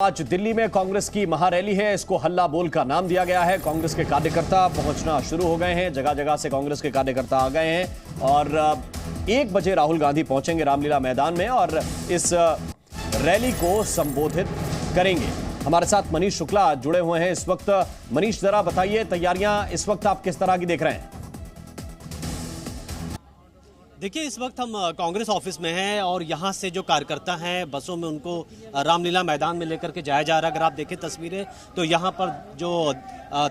आज दिल्ली में कांग्रेस की महारैली है। इसको हल्ला बोल का नाम दिया गया है। कांग्रेस के कार्यकर्ता पहुंचना शुरू हो गए हैं। जगह जगह से कांग्रेस के कार्यकर्ता आ गए हैं और 1 बजे राहुल गांधी पहुंचेंगे रामलीला मैदान में और इस रैली को संबोधित करेंगे। हमारे साथ मनीष शुक्ला जुड़े हुए हैं इस वक्त। मनीष, जरा बताइए, तैयारियां इस वक्त आप किस तरह की देख रहे हैं? देखिए, इस वक्त हम कांग्रेस ऑफिस में हैं और यहाँ से जो कार्यकर्ता हैं बसों में उनको रामलीला मैदान में लेकर के जाया जा रहा है। अगर आप देखें तस्वीरें तो यहाँ पर जो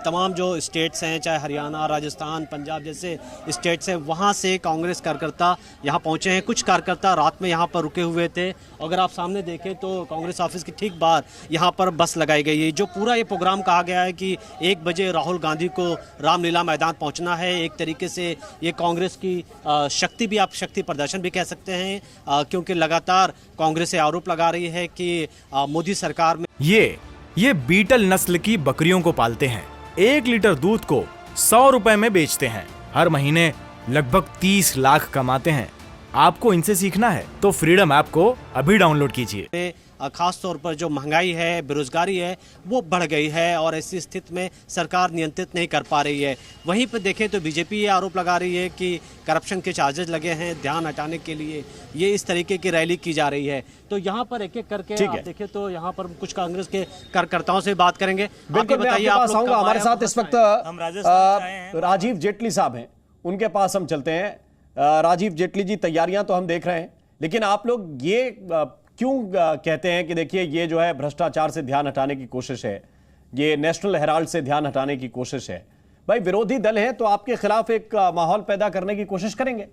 तमाम जो स्टेट्स हैं, चाहे हरियाणा, राजस्थान, पंजाब जैसे स्टेट्स हैं, वहाँ से कांग्रेस कार्यकर्ता यहाँ पहुँचे हैं। कुछ कार्यकर्ता रात में यहाँ पर रुके हुए थे। अगर आप सामने देखें तो कांग्रेस ऑफिस के ठीक बाहर यहाँ पर बस लगाई गई है। जो पूरा ये प्रोग्राम कहा गया है कि 1 बजे राहुल गांधी को रामलीला मैदान पहुँचना है। एक तरीके से ये कांग्रेस की शक्ति आप शक्ति प्रदर्शन भी कह सकते हैं, क्योंकि लगातार कांग्रेस से आरोप लगा रही है कि मोदी सरकार में ये बीटल नस्ल की बकरियों को पालते हैं। 1 लीटर दूध को 100 रुपए में बेचते हैं। हर महीने लगभग 30 लाख कमाते हैं। आपको इनसे सीखना है तो फ्रीडम ऐप को अभी डाउनलोड कीजिए। खास तौर पर जो महंगाई है, बेरोजगारी है, वो बढ़ गई है और ऐसी स्थिति में सरकार नियंत्रित नहीं कर पा रही है। वहीं पर देखें तो बीजेपी ये आरोप लगा रही है कि करप्शन के चार्जेस लगे हैं, ध्यान हटाने के लिए ये इस तरीके की रैली की जा रही है। तो यहाँ पर एक एक करके आप देखें तो यहाँ पर कुछ कांग्रेस के कार्यकर्ताओं से बात करेंगे। बिल्कुल, बताइए, हमारे साथ इस वक्त राजीव जेटली साहब हैं, उनके पास हम चलते हैं। राजीव जेटली जी, तैयारियां तो हम देख रहे हैं, लेकिन आप लोग ये क्यों कहते हैं कि देखिए ये जो है भ्रष्टाचार से ध्यान हटाने की कोशिश है, ये नेशनल हेराल्ड से ध्यान हटाने की कोशिश है? भाई, विरोधी दल है तो आपके खिलाफ एक माहौल पैदा करने की कोशिश करेंगे?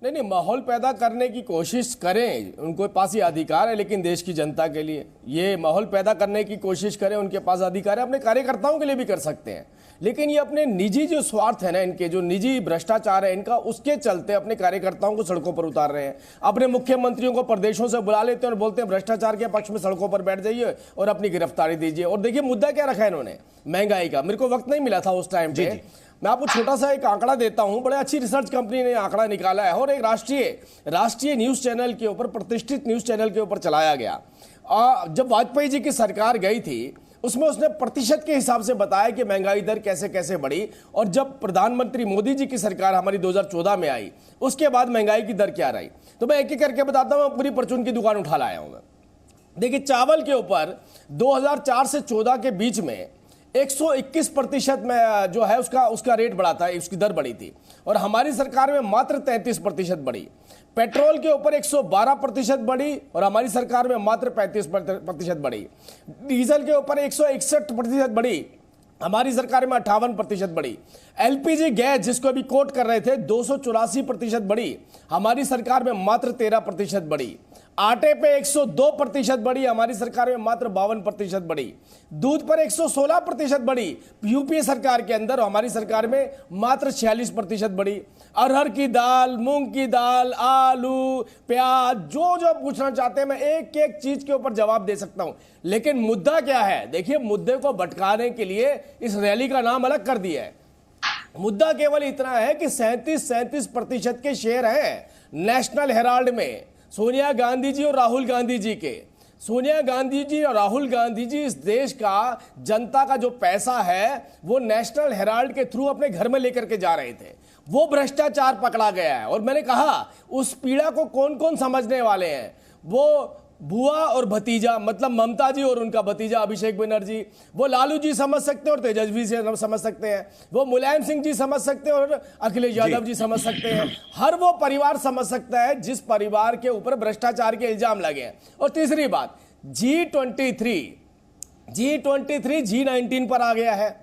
नहीं, माहौल पैदा करने की कोशिश करें, उनके पास ये अधिकार है। लेकिन देश की जनता के लिए ये माहौल पैदा करने की कोशिश करें, उनके पास अधिकार है। अपने कार्यकर्ताओं के लिए भी कर सकते हैं, लेकिन ये अपने निजी जो स्वार्थ है ना, इनके जो निजी भ्रष्टाचार है इनका, उसके चलते अपने कार्यकर्ताओं को सड़कों पर उतार रहे हैं। अपने मुख्यमंत्रियों को प्रदेशों से बुला लेते हैं और बोलते हैं भ्रष्टाचार के पक्ष में सड़कों पर बैठ जाइए और अपनी गिरफ्तारी दीजिए। और देखिए मुद्दा क्या रखा है इन्होंने, महंगाई का। मेरे को वक्त नहीं मिला था उस टाइम पे, मैं आपको छोटा सा एक आंकड़ा देता हूं। बड़े अच्छी रिसर्च कंपनी ने आंकड़ा निकाला है और एक राष्ट्रीय न्यूज चैनल के ऊपर, प्रतिष्ठित न्यूज चैनल के ऊपर चलाया गया। जब वाजपेयी जी की सरकार गई थी उसमें उसने प्रतिशत के हिसाब से बताया कि महंगाई दर कैसे कैसे बढ़ी, और जब प्रधानमंत्री मोदी जी की सरकार हमारी 2014 में आई उसके बाद महंगाई की दर क्या रही। तो मैं एक एक करके बताता हूं। पूरी परचून की दुकान उठा लाया हूं मैं। देखिए, चावल के ऊपर 2004 से 14 के बीच में 121% में जो है उसका रेट बढ़ा था, उसकी दर बढ़ी थी, और हमारी सरकार में मात्र 33% बढ़ी। पेट्रोल के ऊपर 112% बढ़ी और हमारी सरकार में मात्र 35% बढ़ी। डीजल के ऊपर 161% बढ़ी, हमारी सरकार में 58% बढ़ी। एलपीजी गैस, जिसको अभी कोट कर रहे थे, 284% बढ़ी, हमारी सरकार में मात्र 13% बढ़ी। आटे पे 102% बढ़ी, हमारी सरकार में मात्र 52% बढ़ी। दूध पर 116% बढ़ी यूपीए सरकार के अंदर, हमारी सरकार में मात्र 46% बढ़ी। अरहर की दाल, मूंग की दाल, आलू, प्याज, जो पूछना चाहते हैं मैं एक एक चीज के ऊपर जवाब दे सकता हूं। लेकिन मुद्दा क्या है? देखिए, मुद्दे को भटकाने के लिए इस रैली का नाम अलग कर दिया है। मुद्दा केवल इतना है कि 37% के शेयर हैं नेशनल हेराल्ड में सोनिया गांधी जी और राहुल गांधी जी के। सोनिया गांधी जी और राहुल गांधी जी इस देश का, जनता का जो पैसा है वो नेशनल हेराल्ड के थ्रू अपने घर में लेकर के जा रहे थे। वो भ्रष्टाचार पकड़ा गया है। और मैंने कहा उस पीड़ा को कौन कौन समझने वाले हैं? वो बुआ और भतीजा, मतलब ममता जी और उनका भतीजा अभिषेक बनर्जी, वो लालू जी समझ सकते हैं और तेजस्वी जी समझ सकते हैं, वो मुलायम सिंह जी समझ सकते हैं और अखिलेश यादव जी समझ सकते हैं। हर वो परिवार समझ सकता है जिस परिवार के ऊपर भ्रष्टाचार के इल्जाम लगे हैं। और तीसरी बात, G23 G19 पर आ गया है।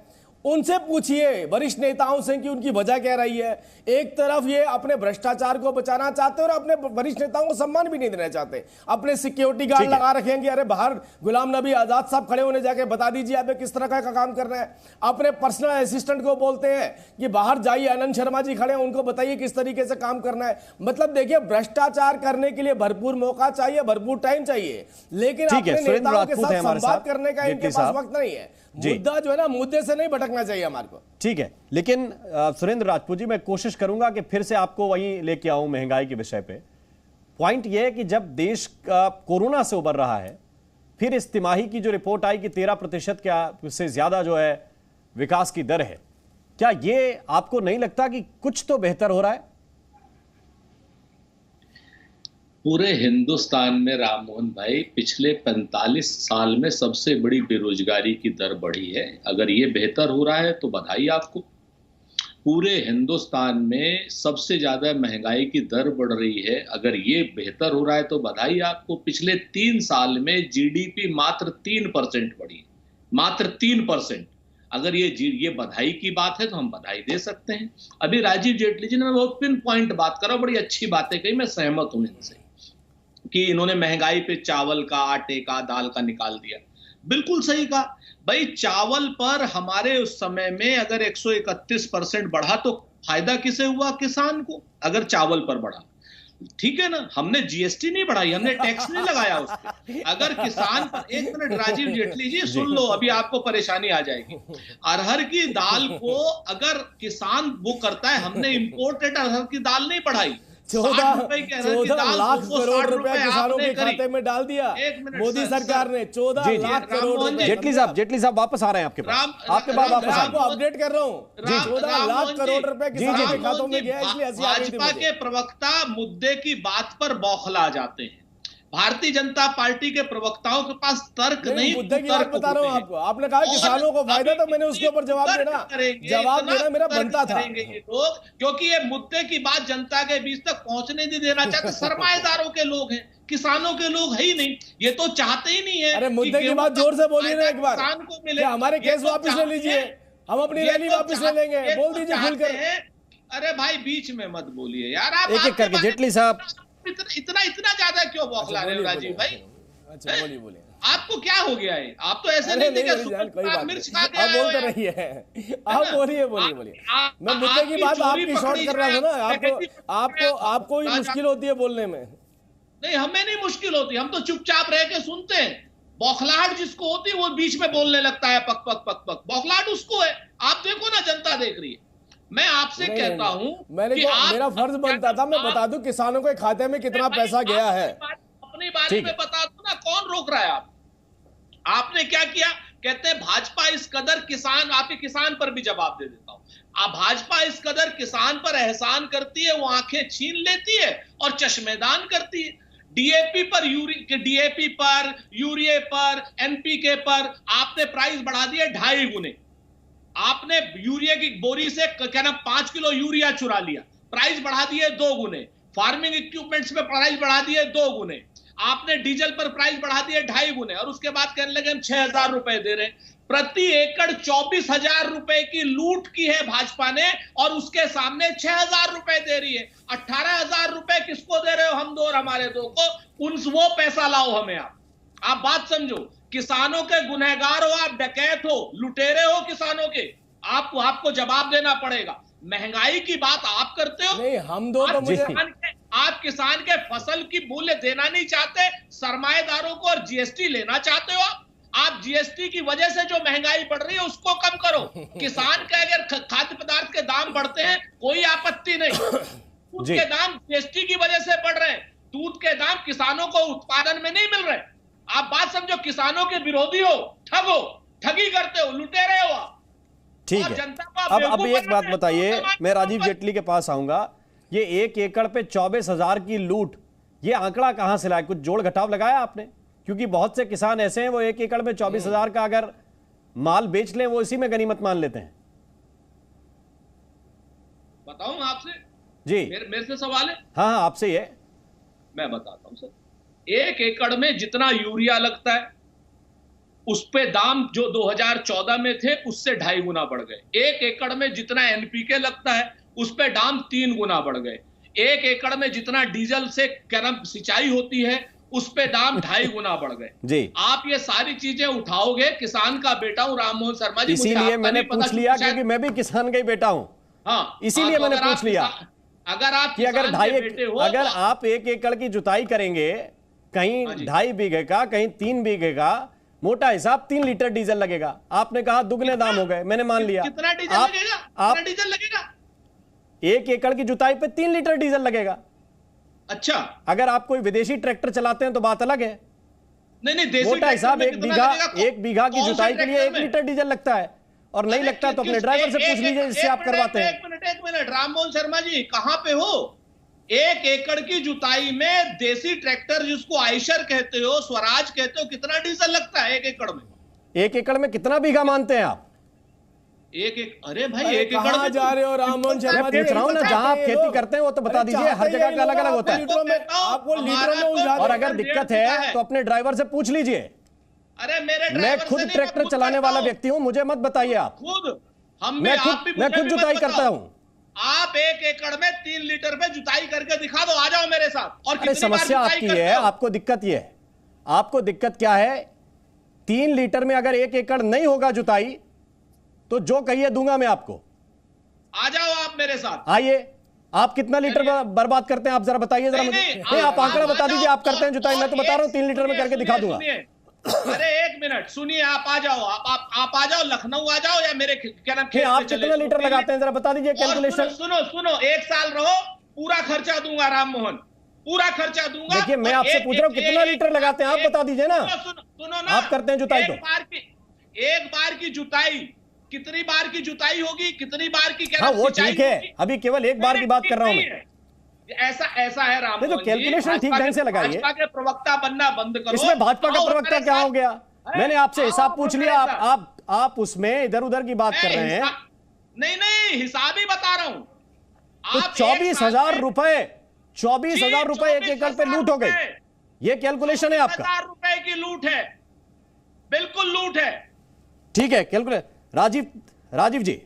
उनसे पूछिए वरिष्ठ नेताओं से कि उनकी वजह क्या रही है। एक तरफ ये अपने भ्रष्टाचार को बचाना चाहते हैं और अपने वरिष्ठ नेताओं को सम्मान भी नहीं देना चाहते। अपने सिक्योरिटी गार्ड लगा रखेंगे, अरे बाहर गुलाम नबी आजाद साहब खड़े होने जाके बता दीजिए आप किस तरह का काम करना है। अपने पर्सनल असिस्टेंट को बोलते हैं कि बाहर जाइए, आनंद शर्मा जी खड़े हैं, उनको बताइए किस तरीके से काम करना है। मतलब देखिए, भ्रष्टाचार करने के लिए भरपूर मौका चाहिए, भरपूर टाइम चाहिए, लेकिन अपने नेताओं के साथ संवाद करने का इनके पास वक्त नहीं है। मुद्दा जो है ना, मुद्दे से नहीं भटकना चाहिए हमारे को। ठीक है, लेकिन सुरेंद्र राजपूत जी, मैं कोशिश करूंगा कि फिर से आपको वहीं लेके आऊं महंगाई के विषय पे। पॉइंट यह है कि जब देश कोरोना से उबर रहा है, फिर इस तिमाही की जो रिपोर्ट आई कि 13% से ज्यादा जो है विकास की दर है, क्या ये आपको नहीं लगता कि कुछ तो बेहतर हो रहा है? पूरे हिंदुस्तान में राम मोहन भाई पिछले 45 साल में सबसे बड़ी बेरोजगारी की दर बढ़ी है। अगर ये बेहतर हो रहा है तो बधाई आपको। पूरे हिंदुस्तान में सबसे ज्यादा महंगाई की दर बढ़ रही है, अगर ये बेहतर हो रहा है तो बधाई आपको। पिछले 3 साल में जीडीपी मात्र 3% बढ़ी, मात्र 3%। अगर ये बधाई की बात है तो हम बधाई दे सकते हैं। अभी राजीव जेटली जी ने बहुत पिन पॉइंट बात करा, बड़ी अच्छी बातें कही, मैं सहमत हूं इनसे कि इन्होंने महंगाई पे चावल का, आटे का, दाल का निकाल दिया। बिल्कुल सही कहा भाई। चावल पर हमारे उस समय में अगर 131% बढ़ा तो फायदा किसे हुआ? किसान को। अगर चावल पर बढ़ा, ठीक है ना, हमने जीएसटी नहीं बढ़ाई, हमने टैक्स नहीं लगाया उस पे। अगर किसान पर, एक मिनट राजीव जेटली जी सुन लो, अभी आपको परेशानी आ जाएगी। अरहर की दाल को अगर किसान वो करता है, हमने इंपोर्टेड अरहर की दाल नहीं बढ़ाई। 14 लाख करोड़ रुपए किसानों के खाते में डाल दिया मोदी सरकार ने। 14 लाख करोड़ रुपए। जेटली साहब वापस आ रहे हैं आपके पास, आपके बाद वापस आपको अपडेट कर रहा हूँ। 14 लाख करोड़ रुपए किसानों के खातों में गया, इसलिए भाजपा के प्रवक्ता मुद्दे की बात पर बौखला जाते हैं। भारतीय जनता पार्टी के प्रवक्ताओं के पास तर्क नहीं, मुद्दे की बात बता रहा हूं आपको। आपने कहा किसानों को फायदा, तो मैंने उसके ऊपर जवाब देना मेरा बनता था। लोग क्योंकि ये मुद्दे की बात जनता के बीच तक पहुंचने नहीं देना चाहते। सरमाएदारों के लोग हैं, किसानों के लोग है ही नहीं। ये तो चाहते ही नहीं है। अरे मुद्दे की बात जोर से बोलिए ना एक बार। किसान को मिले, हमारे केस वापस ले लीजिए, हम अपनी रैली वापस ले लेंगे। बोल दीजिए खुलकर। अरे भाई बीच में मत बोलिए यार, आप एक एक करके। जेटली साहब इतना ज्यादा क्यों बौखला रहे हो राजीव भाई? अच्छा बोलिए आपको क्या हो गया है? आप तो ऐसे नहीं थे कि मिर्च खा के बोल तो रही है। आप बोलिए मैं मुद्दे की बात आपकी शॉर्ट कर रहा था ना। आपको ही मुश्किल होती है बोलने में। नहीं, हमें नहीं मुश्किल होती, हम तो चुपचाप रह के सुनते हैं। बौखलाहट जिसको होती है वो बीच में बोलने लगता है, पक पक पक पक। बौखलाहट उसको है। आप देखो ना, जनता देख रही है। मैं आपसे कहता हूं, मेरा फर्ज बनता था मैं बता दूं किसानों के खाते में कितना पैसा गया है। अपनी बारे में बता दो ना, कौन रोक रहा है? आपने क्या किया? कहते हैं भाजपा इस कदर किसान, आपके किसान पर भी जवाब दे देता हूं। भाजपा इस कदर किसान पर एहसान करती है, वो आंखें छीन लेती है और चश्मेदान करती है। डीएपी पर, यूरिया पर, एनपीके पर आपने प्राइस बढ़ा दिए 2.5 गुने। आपने यूरिया की बोरी से क्या ना 5 किलो यूरिया चुरा लिया, प्राइस बढ़ा दिए 2 गुने। फार्मिंग इक्विपमेंट्स पे प्राइस बढ़ा दिए 2 गुने। आपने डीजल पर प्राइस बढ़ा दिए 2.5 गुने। और उसके बाद कहने लगे हम 6,000 रुपए दे रहे हैं प्रति एकड़। 24,000 रुपए की लूट की है भाजपा ने, और उसके सामने 6,000 रुपए दे रही है। 18,000 रुपए किसको दे रहे हो? हम दो और हमारे दो को। वो पैसा लाओ हमें। आप बात समझो। किसानों के गुनहगार हो आप, डकैत हो, लुटेरे हो किसानों के। आपको जवाब देना पड़ेगा। महंगाई की बात आप करते हो नहीं, हम दो तो मुझे आप किसान के फसल की मूल्य देना नहीं चाहते, सरमाएदारों को और जीएसटी लेना चाहते हो। आप जीएसटी की वजह से जो महंगाई बढ़ रही है उसको कम करो। किसान के अगर खाद्य पदार्थ के दाम बढ़ते हैं कोई आपत्ति नहीं। दूध के दाम जीएसटी की वजह से बढ़ रहे हैं। दूध के दाम किसानों को उत्पादन में नहीं मिल रहे। आप बात समझो, किसानों के विरोधी हो, ठगी करते हो, लुटेरे हो आप। ठीक है। अब एक बात बताइए, मैं राजीव जेटली के पास आऊंगा। ये 1 एकड़ पे 24,000 की लूट, ये आंकड़ा कहां से लाया? कुछ जोड़ घटाव लगाया आपने? क्योंकि बहुत से किसान ऐसे हैं वो 1 एकड़ में 24,000 का अगर माल बेच लें वो इसी में गनीमत मान लेते हैं। बताऊं आपसे? जी मेरे से सवाल है। हाँ आपसे ही है। मैं बताता हूं सर। 1 एकड़ में जितना यूरिया लगता है उस पे दाम जो 2014 में थे उससे 2.5 गुना बढ़ गए। 1 एकड़ में जितना एनपीके लगता है उस पे दाम 3 गुना बढ़ गए। 1 एकड़ में जितना डीजल से सिंचाई होती है उस पे दाम 2.5 गुना बढ़ गए। जी आप ये सारी चीजें उठाओगे। किसान का बेटा हूं राम मोहन शर्मा जी, इसीलिए मैंने पूछ लिया क्योंकि मैं भी किसान का ही बेटा हूं। हाँ, इसीलिए मैंने पूछ लिया अगर आप कि अगर आप 1 एकड़ की जुताई करेंगे, कहीं 2.5 बीघे का, कहीं 3 बीघे का, मोटा हिसाब 3 लीटर डीजल लगेगा। आपने कहा दुगने दाम हो गए, मैंने मान लिया। कितना डीजल लगेगा? 1 एकड़ की जुताई पे 3 लीटर डीजल लगेगा। अच्छा, अगर आप कोई विदेशी ट्रैक्टर चलाते हैं तो बात अलग है। नहीं देसी मोटा ट्रैक्टर हिसाब में एक कितना बीघा लगेगा? एक बीघा की कौन से जुताई के लिए ट्रैक्टर 1 में? लीटर डीजल लगता है, और नहीं अरे लगता तो अपने किस- ड्राइवर से एक- पूछ लीजिए जिससे एक आप करवाते हैं। एक मिनट राममोहन शर्मा जी, कहां पे हो? 1 एकड़ की जुताई में देसी ट्रैक्टर जिसको आयशर कहते हो, स्वराज कहते हो, कितना डीजल लगता है 1 एकड़ में? 1 एकड़ में कितना बीघा मानते हैं आप? अरे भाई, अरे 1 एकड़ कहाँ में जा रहे हो राममोहन शर्मा मैं पूछ रहा हूं ना, जहां आप खेती करते हैं वो तो बता दीजिए, हर जगह का अलग अलग होता है। आपको लीटरों में उलझा और दें। अगर दिक्कत है तो अपने ड्राइवर से पूछ लीजिए। अरे मेरे मैं ड्राइवर खुद से नहीं, ट्रैक्टर खुद चलाने करता वाला हूं। व्यक्ति हूं, मुझे मत बताइए आप। खुद हम भी, मैं आप भी, खुद मुझे भी जुताई मत करता बताओ। हूं। आप 1 एकड़ में 3 लीटर पे जुताई करके दिखा दो, आ जाओ मेरे साथ। और अरे कितनी बार समस्या जुताई आपकी करते है, हो? आपको दिक्कत ये है। आपको दिक्कत क्या है? 3 लीटर में अगर 1 एकड़ नहीं होगा जुताई तो जो कहिए दूंगा मैं आपको। आ जाओ आप मेरे साथ। आइए, आप कितना लीटर बर्बाद करते हैं आप जरा बताइए जरा मुझे। नहीं, आप आंकड़ा बता दीजिए, आप करते हैं जुताई, मैं तो बता रहा हूं 3 लीटर में करके दिखा दूंगा। अरे 1 मिनट सुनिए, आप आ जाओ, आप आ जाओ, लखनऊ आ जाओ, या मेरे क्या नाम, नहीं, आप कितना लीटर लगाते हैं जरा बता दीजिए और कैलकुलेशन। सुनो 1 साल रहो, पूरा खर्चा दूंगा राममोहन, पूरा खर्चा दूंगा। देखिए, मैं आपसे पूछ रहा हूं कितना लीटर लगाते हैं, आप बता दीजिए ना। सुनो ना, आप करते हैं जुताई तो। एक बार की जुताई, कितनी बार की जुताई होगी, कितनी बार की क्या हाँ नाम, वो सिंचाई ठीक है, होगी? अभी केवल एक बार की बात कर रहा हूं नहीं मैं। है। ऐसा है राममोहन नहीं, तो जी, कैलकुलेशन ठीक भाजपा ढंग से के- लगाइए। भाजपा के प्रवक्ता बनना बंद करो। इसमें भाजपा का आओ प्रवक्ता हमारे क्या हो साथ। गया? मैंने आपसे आओ हिसाब पूछ लिया, हमारे आप उसमें इधर उधर की बात कर रहे हैं। नहीं हिसाब ही बता रहा हूं। तो 24,000 रुपए 24,000 रुपए 1 एकड़ पे लूट हो गई, ये कैलकुलेशन है आपका? 24,000 रुपए की लूट है, बिल्कुल लूट है। ठीक है, कैलकुलेट राजीव जी,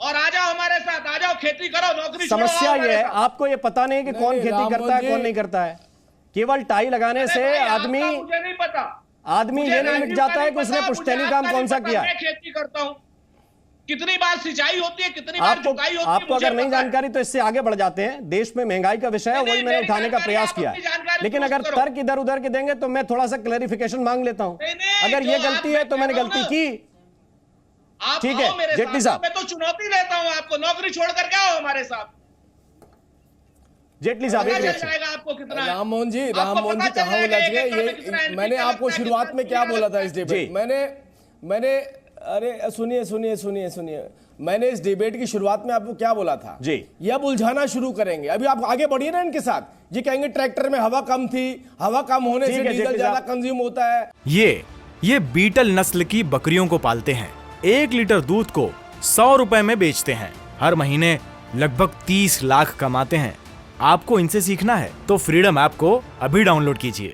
और आ जाओ हमारे साथ, आ जाओ, खेती करो, नौकरी छोड़ो, समस्या आओ ये हमारे है, साथ। आपको ये पता नहीं कि कौन नहीं, खेती राममोहन करता है जी। कौन नहीं करता है। केवल टाई लगाने अरे से भाई, आपका आदमी मुझे नहीं पता। ये नहीं राजीव मिट का जाता है नहीं कि उसने पता, पुश्तैनी मुझे काम आपका कौन सा नहीं पता, किया। मैं खेती करता हूं, कितनी बार सिंचाई होती है, कितनी बार आपको जुताई होती है, आपको मुझे अगर नहीं पता है। जानकारी तो इससे आगे बढ़ जाते हैं। देश में महंगाई का विषय है, नहीं, वही मैंने मेरी उठाने का जानकारी प्रयास आप किया अपनी है। जानकारी लेकिन दुरुस्त अगर करो। तर्क इधर उधर के देंगे तो मैं थोड़ा सा क्लैरिफिकेशन मांग लेता हूं। नहीं, अगर जो ये आप गलती है तो मैंने कहो गलती ना। की। आप ठीक आओ है, मेरे जेटली साथ, साहब। मैं तो चुनौती देता हूं आपको, नौकरी छोड़ करके आओ हमारे साथ। जेटली साहब एक पता चल रिएक्शन। जाएगा आपको कितना है। राममोहन जी आपको राममोहन जी पता चल कहाँ जाएगा उलझ एक गए? एकड़ में कितना ये NPK मैंने आपको लगता है, शुरुआत में क्या बोला था इस जी। डिबेट मैंने अरे सुनिए मैंने इस डिबेट की शुरुआत में आपको क्या बोला था जी। ये अब उलझाना शुरू करेंगे। अभी आप आगे बढ़िए ना इनके साथ। ये कहेंगे ट्रैक्टर में हवा कम थी, हवा कम होने ठीक से है, डीजल जेटली ज्यादा साहब। कंज्यूम होता है। ये बीटल नस्ल की बकरियों को पालते हैं। 1 लीटर दूध को 100 रुपए में बेचते हैं। हर महीने लगभग 30 लाख कमाते हैं। आपको इनसे सीखना है तो फ्रीडम ऐप को अभी डाउनलोड कीजिए।